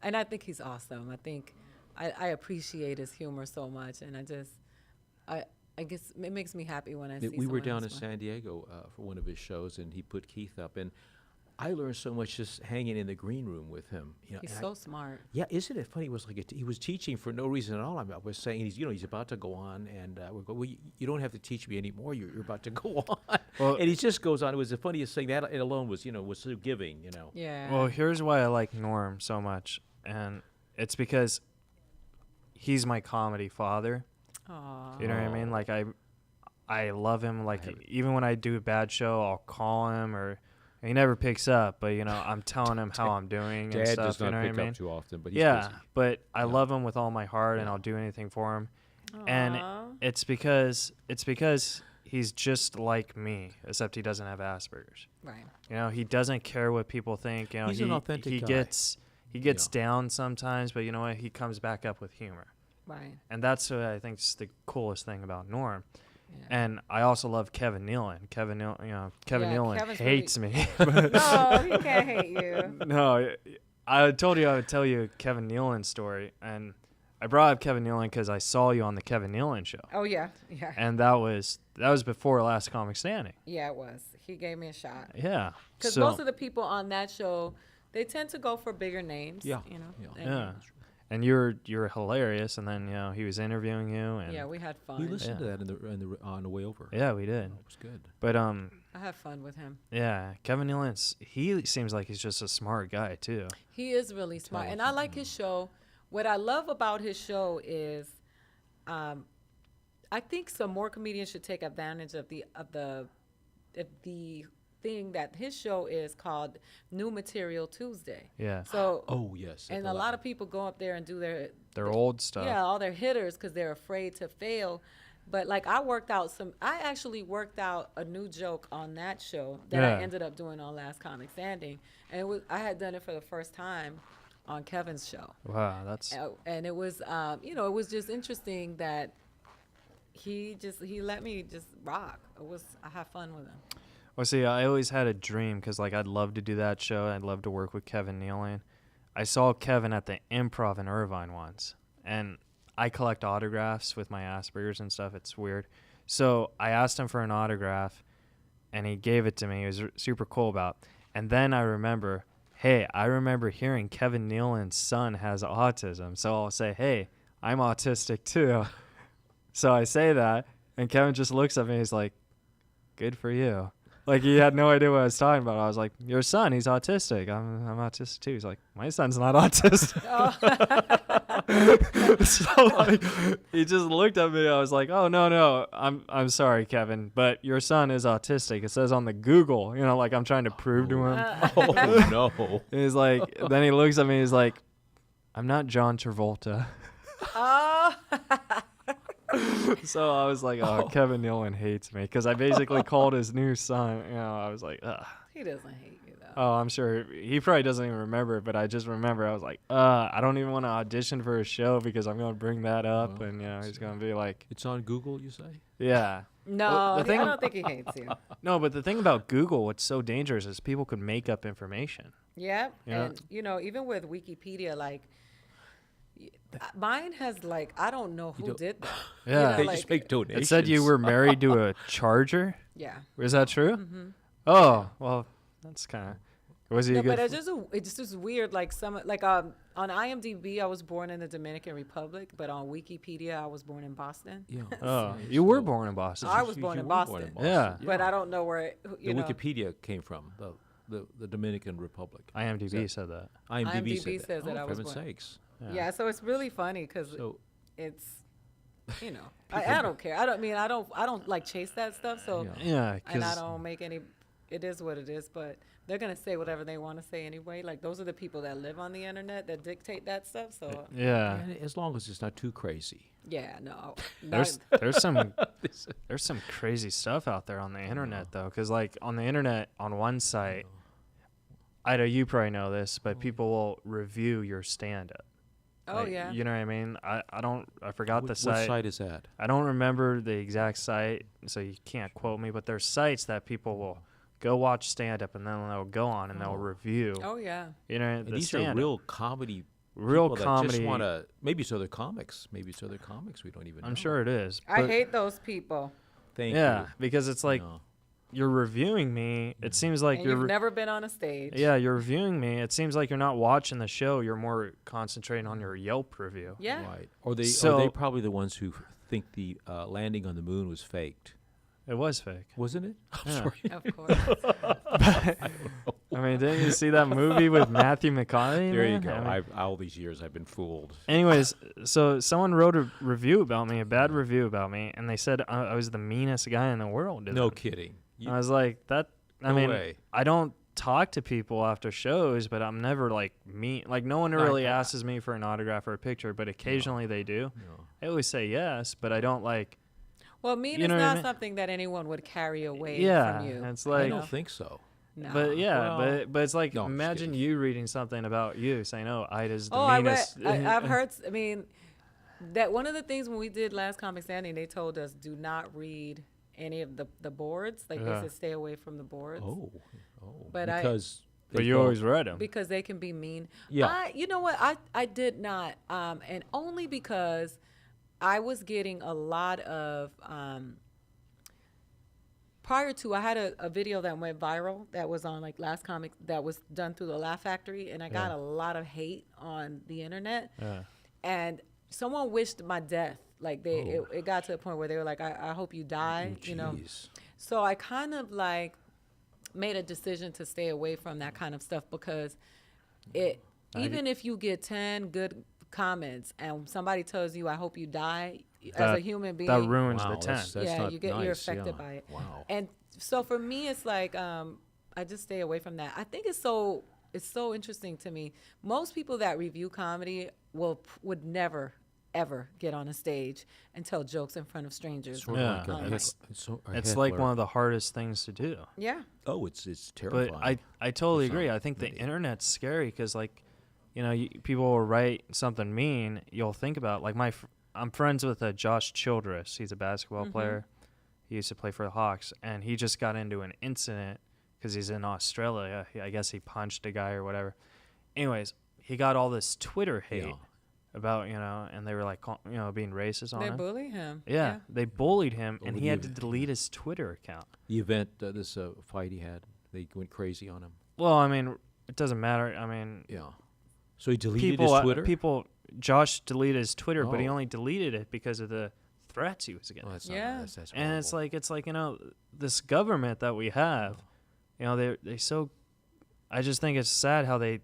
And I think he's awesome. I think I appreciate his humor so much, and I guess it makes me happy when I see. We were someone down in who's smart. San Diego for one of his shows, and he put Keith up, and I learned so much just hanging in the green room with him. He's and so smart. Yeah, isn't it funny? It was like he was teaching for no reason at all. I was saying he's about to go on, and we go, well, you don't have to teach me anymore. You're about to go on, Well- and he just goes on. It was the funniest thing. That alone was so giving. Yeah. Well, here's why I like Norm so much, and it's because he's my comedy father. Aw. You know what I mean? Like I love him. Like even when I do a bad show, I'll call him or he never picks up. But I'm telling him how I'm doing and Dad stuff. does not you know pick what I mean? up too often, but he's Yeah, busy. but I love him with all my heart, and I'll do anything for him. And Aw. it's because he's just like me, except he doesn't have Asperger's. Right. He doesn't care what people think. He's an authentic he guy. He gets down sometimes, but you know what? He comes back up with humor. Right. And that's what I think is the coolest thing about Norm. Yeah. And I also love Kevin Nealon. Kevin Yeah, Nealon Kevin's hates me. No, he can't hate you. No, I told you I would tell you a Kevin Nealon story, and I brought up Kevin Nealon because I saw you on the Kevin Nealon show, Oh yeah, yeah, and that was before Last Comic Standing. yeah. It was. He gave me a shot Yeah, because so, most of the people on that show, they tend to go for bigger names. Yeah, You know. yeah. And yeah, and you're hilarious. And then he was interviewing you, and Yeah, we had fun. We listened to Yeah. that on the way over. yeah, we did. It was good. But I had fun with him. yeah, Kevin Nealon's he seems like he's just a smart guy too. He is really smart, and I like his show. What I love about his show is, I think some more comedians should take advantage of the thing that his show is called New Material Tuesday. Yeah, So, Oh yes. and a lot of people go up there and do their old stuff. yeah, all their hitters because they're afraid to fail. But like I actually worked out a new joke on that show that Yeah. I ended up doing on Last Comic Standing, and I had done it for the first time on Kevin's show. Wow, that's And it was, it was just interesting that he let me just rock. I had fun with him. well. See, I always had a dream because like I'd love to do that show. I'd love to work with Kevin Nealon. I saw Kevin at the Improv in Irvine once, and I collect autographs with my Asperger's and stuff. It's weird. So I asked him for an autograph, and he gave it to me. He was super cool about it. And then I remember hearing Kevin Nealon's son has autism. So I'll say, hey, I'm autistic too. So I say that, and Kevin just looks at me. He's like, good for you. Like, he had no idea what I was talking about. I was like, your son, he's autistic. I'm autistic too. He's like, my son's not autistic. So like, he just looked at me. I was like, oh no, I'm sorry, Kevin, but your son is autistic. It says on the Google, like I'm trying to prove to him. Oh no. And he's like, then he looks at me. He's like, I'm not John Travolta. Oh, So I was like, oh, Kevin Nealon hates me because I basically called his new son. I was like, ugh. he doesn't hate you though. Oh, I'm sure he probably doesn't even remember it, but I just remember I was like, I don't even want to audition for a show because I'm going to bring that up, Oh, and he's going to be like, It's on Google, you say? yeah. No, Well, the thing- I don't think he hates you. No, but the thing about Google, what's so dangerous is people could make up information. Yeah, Yeah. and even with Wikipedia, like mine has like I don't know who don't- did that. Yeah. They like, just make donations. It said you were married to a charger. Yeah. Was that true? Oh, well, that's kind of. Was he No, a good? but it's just weird. Like on IMDb, I was born in the Dominican Republic, but on Wikipedia, I was born in Boston. Yeah. Oh, you were born in Boston. I was born in Boston. Yeah. But I don't know where The Wikipedia came from the Dominican Republic. IMDb said that. IMDb IMDb said says that oh, I was for heaven's born. sakes. Yeah, so it's really funny because So it's I don't care. I don't like chase that stuff. So Yeah, and I because don't make any. It is what it is, but they're gonna say whatever they want to say anyway. Like those are the people that live on the internet that dictate that stuff. So yeah, and as long as it's not too crazy. yeah, no. there's some crazy stuff out there on the internet though, because like on the internet on one site, Ida, you probably know this, but people will review your stand-up. Oh Like, yeah. you know what I mean? I forgot the What site. site is that? I don't remember the exact site, so you can't quote me. But there's sites that people will go watch stand-up and then they'll go on and they'll review. Oh yeah. And The these are stand-up. real comedy. Real people that comedy. just want to. Maybe it's other comics. Maybe it's other comics. We don't even know. I'm sure it is. I but- hate those people. Thank Yeah, you. because it's like No. you're reviewing me. It seems like And you're. you've never been on a stage. Yeah, you're reviewing me. It seems like you're not watching the show. You're more concentrating on your Yelp review. Yeah. Right. Or they So- probably the ones who think the landing on the moon was faked. It was fake. Wasn't it? I'm Yeah. sorry. Of course. I mean, didn't you see that movie with Matthew McConaughey? There you man? go. I mean- All these years I've been fooled. anyways, so someone wrote a review about me, a bad review about me, and they said I was the meanest guy in the world. to No them. kidding. You- I was like, that. I No mean, way. I don't talk to people after shows, but I'm never like mean. Like no one really asks me for an autograph or a picture, but occasionally they do. no. I always say yes, but I don't like. Well, mean You is know what I not mean? something that anyone would carry away Yeah, from you. it's I like. don't think so. No. But yeah, Well, but it's like no, I'm just imagine kidding. you reading something about you saying, "Oh, Ida's the Oh, I read. meanest." I've heard. I mean, that one of the things when we did Last Comic Standing, they told us do not read any of the boards. Like Yeah. they said, stay away from the boards. Oh. But because But they you felt- always read them. Because they can be mean. Yeah. You know what? I did not. And only because I was getting a lot of prior to, I had a video that went viral that was on like Last Comic that was done through the Laugh Factory, and I got a lot of hate on the internet. And someone wished my death. Like it got to a point where they were like, I hope you die, you know. So I kind of like made a decision to stay away from that kind of stuff, because even if you get 10 good comments and somebody tells you, I hope you die, as a human being, that ruins Wow, the 10. that's yeah, not you're nice, affected yeah. by it. Wow. And so for me, it's like I just stay away from that. I think it's so interesting to me. Most people that review comedy would never ever get on a stage and tell jokes in front of strangers. Sort Yeah, of like it's like one of the hardest things to do. Yeah. Oh, it's terrifying. But I totally It's agree. not I think the really- internet's scary because, like, you know, people will write something mean. You'll think about, like, I'm friends with Josh Childress. He's a basketball player. He used to play for the Hawks, and he just got into an incident because he's in Australia. I guess he punched a guy or whatever. Anyways, he got all this Twitter hate about, you know, and they were like, you know, being racist on They him. bully him. Yeah, they bullied him, Well, and would he you had to have- delete his Twitter account. The event, this fight he had, they went crazy on him. Well, I mean, it doesn't matter. I mean, Yeah. So he deleted people, his Twitter? Josh deleted his Twitter, but he Oh. only deleted it because of the threats he was getting. Oh, that's Yeah. not, that's And it's horrible. like, you know, this government that we have, you know, I just think it's sad how they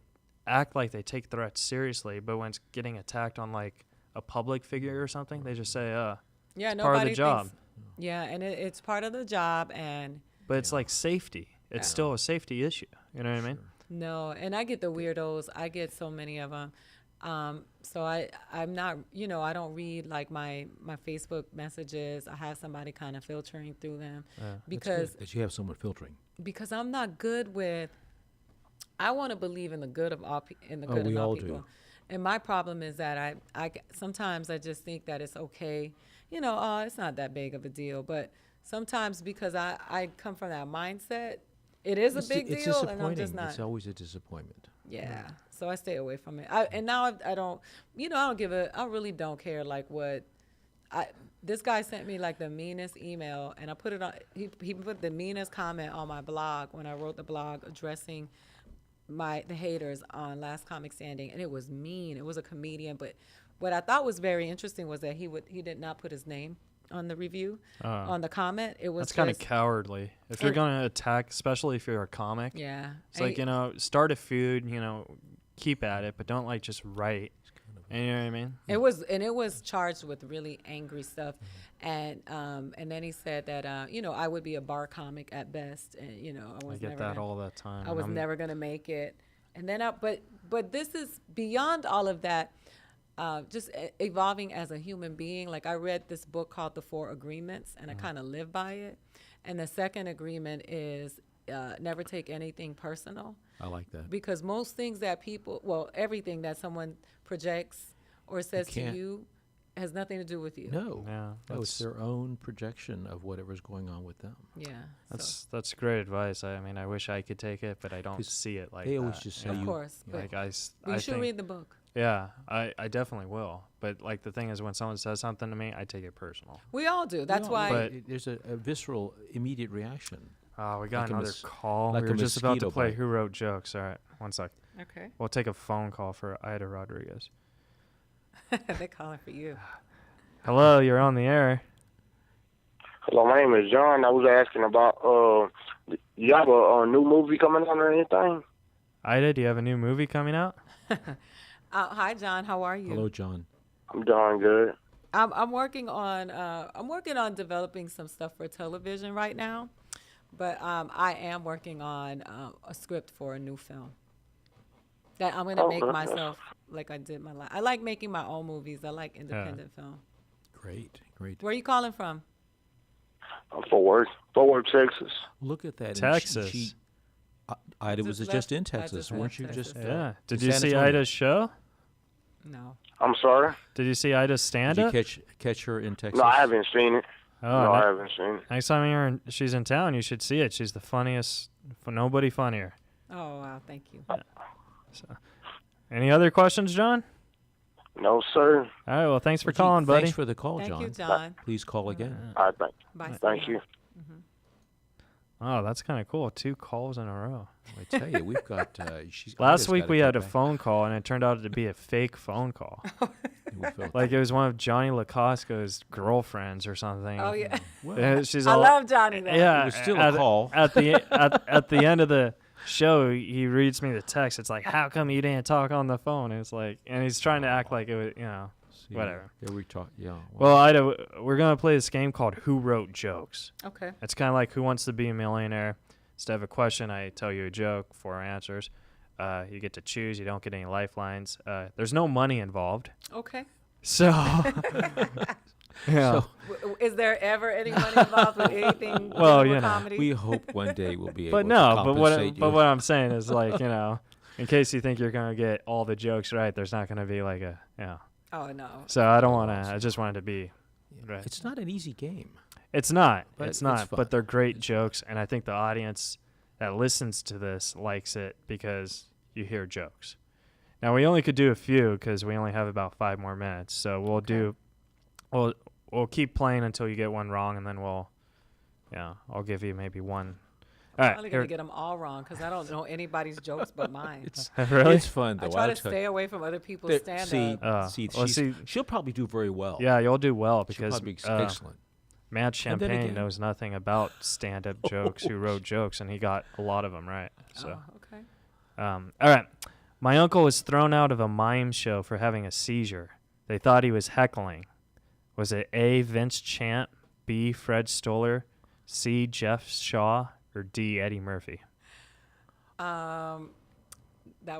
act like they take threats seriously, but when it's getting attacked on like a public figure or something, they just say, Yeah, part of the nobody job. thinks. Yeah, and it's part of the job, and but it's like safety. It's still a safety issue. You know what I mean? no, and I get the weirdos. I get so many of them. So I'm not, you know, I don't read like my Facebook messages. I have somebody kind of filtering through them because that you have someone filtering. I'm not good with. I want to believe in the good of all in the good we of all all people. do. And my problem is that I sometimes I just think that it's okay, you know, it's not that big of a deal. But sometimes because I come from that mindset, it is a big It's deal, and I'm just disappointing. not. It's always a disappointment. Yeah, so I stay away from it. And now I don't, you know, I really don't care like what. This guy sent me like the meanest email, and I put it on. He put the meanest comment on my blog when I wrote the blog addressing the haters on Last Comic Standing, and it was mean. It was a comedian, but what I thought was very interesting was that he did not put his name on the review, on the comment. It was That's kind of just- cowardly. If you're going to attack, especially if you're a comic, Yeah, it's like, you know, start a feud, you know, keep at it, but don't like just write. And you know what I mean? It was charged with really angry stuff, and then he said that you know, I would be a bar comic at best, and you know, I was I get never that gonna, all the time. I was never gonna make it, and then but this is beyond all of that. Just evolving as a human being. Like I read this book called The Four Agreements, and I kind of live by it. And the second agreement is never take anything personal. I like that. Because most things that everything that someone projects or says to can't- you has nothing to do with you. No. Yeah, No, it's their own projection of whatever's going on with them. Yeah. That's great advice. I mean, I wish I could take it, but I don't 'Cause see it like they that. always just say of you- course. But Like you I should think, read the book. yeah, I definitely will. But like the thing is, when someone says something to me, I take it personal. We all do. That's No, why. But- there's a visceral, immediate reaction. Oh, we got Like a another call. like We a were just about to mosquito play bite. Who Wrote Jokes. All right, one sec. okay. We'll take a phone call for Ida Rodriguez. They're calling for you. Hello, you're on the air. Hello, my name is John. I was asking about, you have a new movie coming out or anything? Ida, do you have a new movie coming out? Hi, John. How are you? Hello, John. I'm doing good. I'm working on developing some stuff for television right now, but I am working on a script for a new film that I'm gonna make Okay. myself like I did my life. I like making my own movies. I like independent film. Great, great. Where are you calling from? I'm Fort Worth, Texas. Look at that. and Texas. Ida Just was left- just in I Texas, just weren't left you? Texas. Just Yeah. Did in you San see Antonio. Ida's show? No. I'm sorry? Did you see Ida's Did stand you up? catch her in Texas? No, I haven't seen it. Oh, No, I haven't seen it. next time she's in town, you should see it. She's the funniest. Nobody funnier. Oh wow, thank you. Any other questions, John? No, sir. All right. Well, thanks for Gee, calling, buddy. Thanks for the call, Thank John. you, John. Please call again. All right, Bye. thank you. Oh, that's kind of cool. 2 calls in a row. I tell you, we've got. Last week we had a phone call, and it turned out to be a fake phone call. Like it was one of Johnny Lacosco's girlfriends or something. Oh yeah. Yeah, she's I all, love Johnny. Though. Yeah, It was still a call. At the end of the show. He reads me the text. It's like, how come you didn't talk on the phone? And it's like, and he's trying to act like it was, See, whatever. There we talk. Yeah. Well, Ida, we're gonna play this game called Who Wrote Jokes. Okay. It's kind of like Who Wants to Be a Millionaire. Instead of a question, I tell you a joke, 4 answers. You get to choose. You don't get any lifelines. There's no money involved. Okay. So, yeah. Is there ever any money involved with anything? Well, with you know, comedy? we hope one day we'll be able But to no, compensate you. but what I'm saying is like, in case you think you're gonna get all the jokes right, there's not gonna be like Oh no. So I don't want to. I just want it to be right. It's not an easy game. It's not. But It's not. it's fun. But they're great jokes, and I think the audience that listens to this likes it because you hear jokes. Now we only could do a few because we only have about 5 more minutes. So we'll keep playing until you get one wrong, and then I'll give you maybe one. All I'm right. probably gonna get them all wrong because I don't know anybody's jokes but mine. Really? It's fun though. I try I'll to tell stay you. away from other people's stand-up. She'll probably do very well. Yeah, you'll do well She'll because probably be excellent. Matt And then Champagne again- knows nothing about stand-up jokes. Who wrote jokes, and he got a lot of them right. So. Oh, okay. All right. My uncle was thrown out of a mime show for having a seizure. They thought he was heckling. Was it A, Vince Chant, B, Fred Stoller, C, Jeff Shaw, or D, Eddie Murphy? That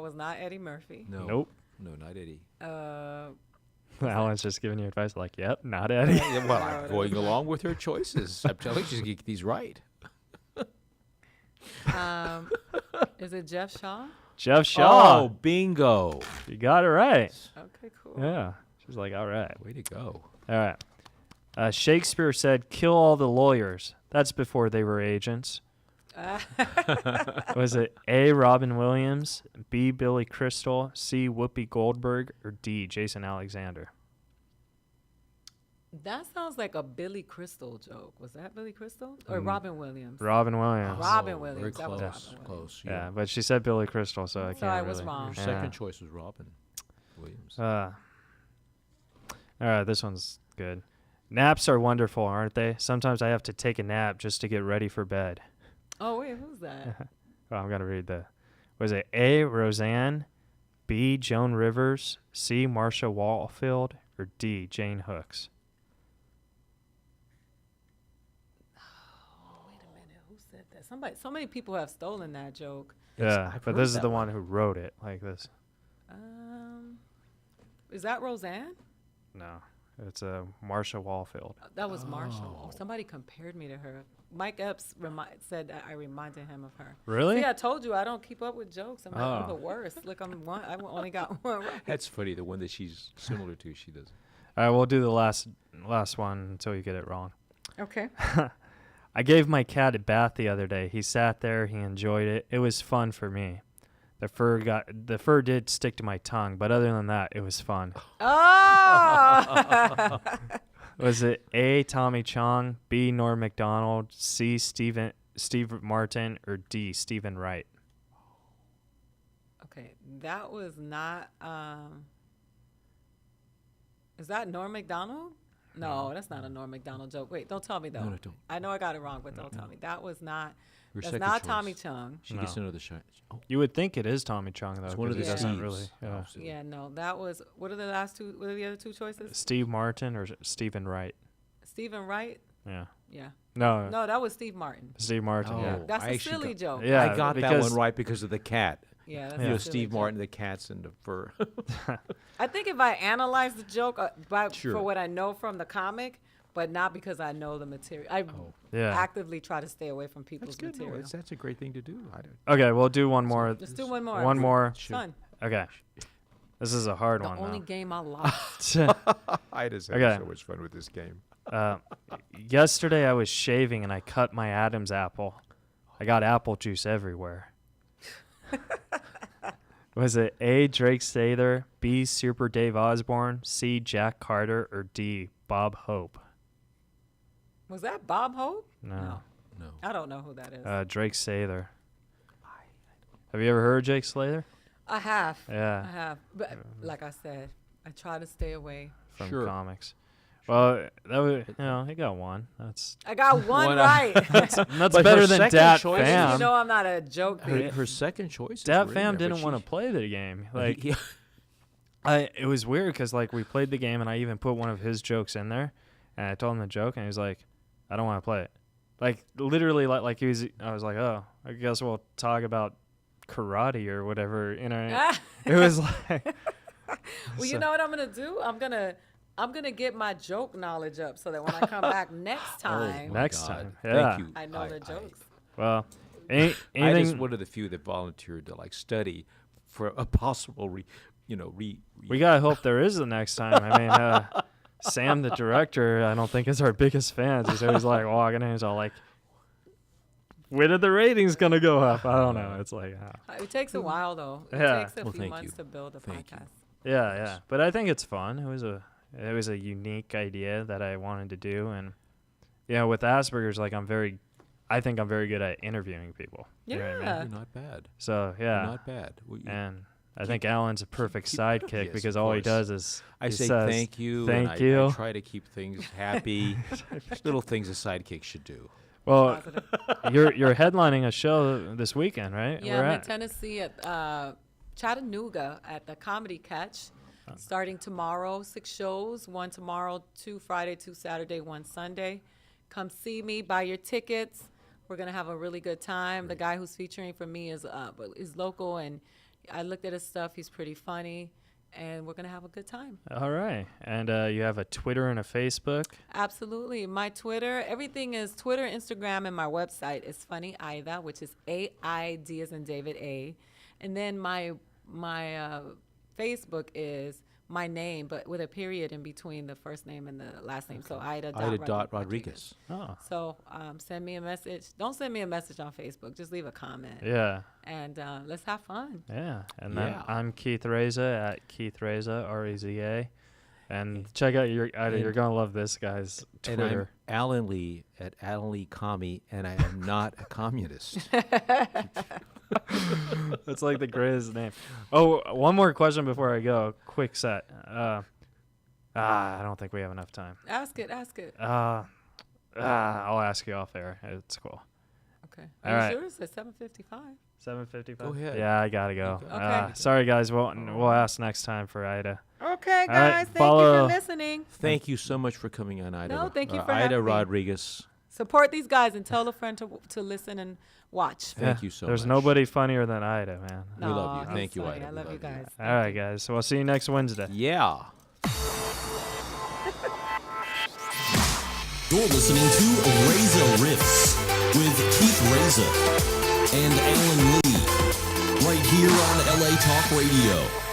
was not Eddie Murphy. No. Nope. No, not Eddie. Alan's just giving you advice like, yep, not Eddie. Yeah, well, I'm going along with her choices. I'm telling you, she's going to get these right. Is it Jeff Shaw? Jeff Shaw. Oh, bingo. You got it right. Okay, cool. Yeah. She's like, all right. Way to go. All right. Shakespeare said, kill all the lawyers. That's before they were agents. Was it A, Robin Williams, B, Billy Crystal, C, Whoopi Goldberg, or D, Jason Alexander? That sounds like a Billy Crystal joke. Was that Billy Crystal or Robin Williams? Robin Williams. Robin Oh, Williams. Very That was close. Robin Close. Yeah, but she said Billy Crystal, so I So can't I was really. wrong. Your Yeah. second choice was Robin Williams. All right, this one's good. Naps are wonderful, aren't they? Sometimes I have to take a nap just to get ready for bed. Oh wait, who's that? Well, I'm going to read was it A, Roseanne, B, Joan Rivers, C, Marsha Walfield, or D, Jane Hooks? Wait a minute, who said that? Somebody. So many people have stolen that joke. Yeah, I've but heard this is that the one. one who wrote it like this. Is that Roseanne? No, it's Marsha Walfield. That was Marshall. Oh, somebody compared me to her. Mike Epps said that I reminded him of her. Really? See, I told you I don't keep up with jokes. I'm Oh. the worst. Look, I only got one right. That's funny. The one that she's similar to, she does. All right, we'll do the last one until you get it wrong. Okay. I gave my cat a bath the other day. He sat there. He enjoyed it. It was fun for me. The fur did stick to my tongue, but other than that, it was fun. Oh! Was it A, Tommy Chong, B, Norm Macdonald, C, Steve Martin, or D, Stephen Wright? Okay, that was not. Is that Norm Macdonald? No, that's not a Norm Macdonald joke. Wait, don't tell me though. No, don't. I know I got it wrong, but don't tell me. That was not. Her That's second not choice. Tommy Chung. She No. gets another shot. Oh, You would think it is Tommy Chong, though, it's one of the because he doesn't Steves. really. Yeah. Oh, Yeah, no, that was. What are the last two? What are the other two choices? Steve Martin or Stephen Wright? Stephen Wright. Yeah. Yeah. No, No, that was Steve Martin. Steve Martin. Oh. Yeah. That's I a actually silly joke. Yeah, I got that because- one right because of the cat. Yeah, that's You a know, silly Steve joke. Martin, the cats and the fur. I think if I analyze the joke Sure. for what I know from the comic, but not because I know the material. I Yeah. actively try to stay away from That's people's good. No, material. that's a great thing to do. I don't. Okay, we'll do one more. Just do one more. One more. Fun. Okay. This is a hard The one, only though. game I lost. I just Okay. so much fun with this game. Yesterday I was shaving and I cut my Adam's apple. I got apple juice everywhere. Was it A, Drake Sather, B, Super Dave Osborne, C, Jack Carter, or D, Bob Hope? Was that Bob Hope? No. No. I don't know who that is. Drake Sather. Have you ever heard Jake Slater? I have. Yeah. I have. But like I said, I try to stay away. From Sure. comics. Well, that was, he got one. That's I got one One right. that's But better her than second Dat choice is- Fam. You know I'm not a joke Her, thief. her second choice. Dat is Fam Rita, but didn't want to she- play the game. Like, Yeah. it was weird because like we played the game and I even put one of his jokes in there, and I told him the joke and he was like, "I don't want to play it." Like literally, like he was. I was like, "Oh, I guess we'll talk about karate or whatever." You know, it was like. Well, you know what I'm gonna do? I'm gonna get my joke knowledge up so that when I come back next time, my Next God. time, Thank yeah. you. I know the jokes. Well, I just anything. one of the few that volunteered to like study for a possible We gotta hope there is the next time. I mean, Sam, the director, I don't think is our biggest fans. He's always like walking in, he's all like, "When are the ratings gonna go up?" I don't know. It's like, It takes a while though. It Yeah. takes a Well, few thank months you. to build a Thank you. podcast. yeah. But I think it's fun. It was a unique idea that I wanted to do, and with Asperger's, like I think I'm very good at interviewing people. You know what I mean? Yeah. You're not bad. So You're yeah, not bad. Well, and I think Alan's a perfect sidekick yes, because of all he course. does is I he say says, thank you. Thank and you. I try to keep things happy. Little things a sidekick should do. Well, Positive. you're headlining a show this weekend, right? Yeah, Where I'm in at? Tennessee at Chattanooga at the Comedy Catch. Starting tomorrow, 6 shows. 1 tomorrow, 2 Friday, 2 Saturday, 1 Sunday. Come see me, buy your tickets. We're gonna have a really good time. The guy who's featuring for me is local, and I looked at his stuff. He's pretty funny, and we're gonna have a good time. All right, and you have a Twitter and a Facebook. Absolutely. My Twitter, everything is Twitter, Instagram, and my website is Funny Ida, which is AID as in David A. And then my Facebook is my name, but with a period in between the first name and the last name. So Ida Ida Rodriguez. Oh, So send me a message. Don't send me a message on Facebook. Just leave a comment. yeah, And let's have fun. yeah. And then Yeah. I'm Keith Reza at Keith Reza REZA, and check out you're gonna love this guy's And I'm Twitter. Alan Lee at Alan Lee Commie, and I am not a communist. That's like the greatest name. Oh, one more question before I go. Quick set. I don't think we have enough time. Ask it. I'll ask you off air. It's cool. Okay. All Are right. you sure? It says 7:55. 7:55. Go ahead. Yeah, I gotta go. Okay. Sorry guys. We'll ask next time for Ida. Okay, right, guys. Thank you follow- for listening. Thank you so much for coming on, Ida. No, thank you for Ida having me. Rodriguez. Support these guys and tell a friend to listen and watch. Thank you so There's much. nobody funnier than Ida, man. We love Aw, you. he's Thank you, funny. Ida. I We love you love you. guys. All right, guys. So we'll see you next Wednesday. Yeah. You're listening to Reza Riffs with Keith Reza and Alan Lee right here on LA Talk Radio.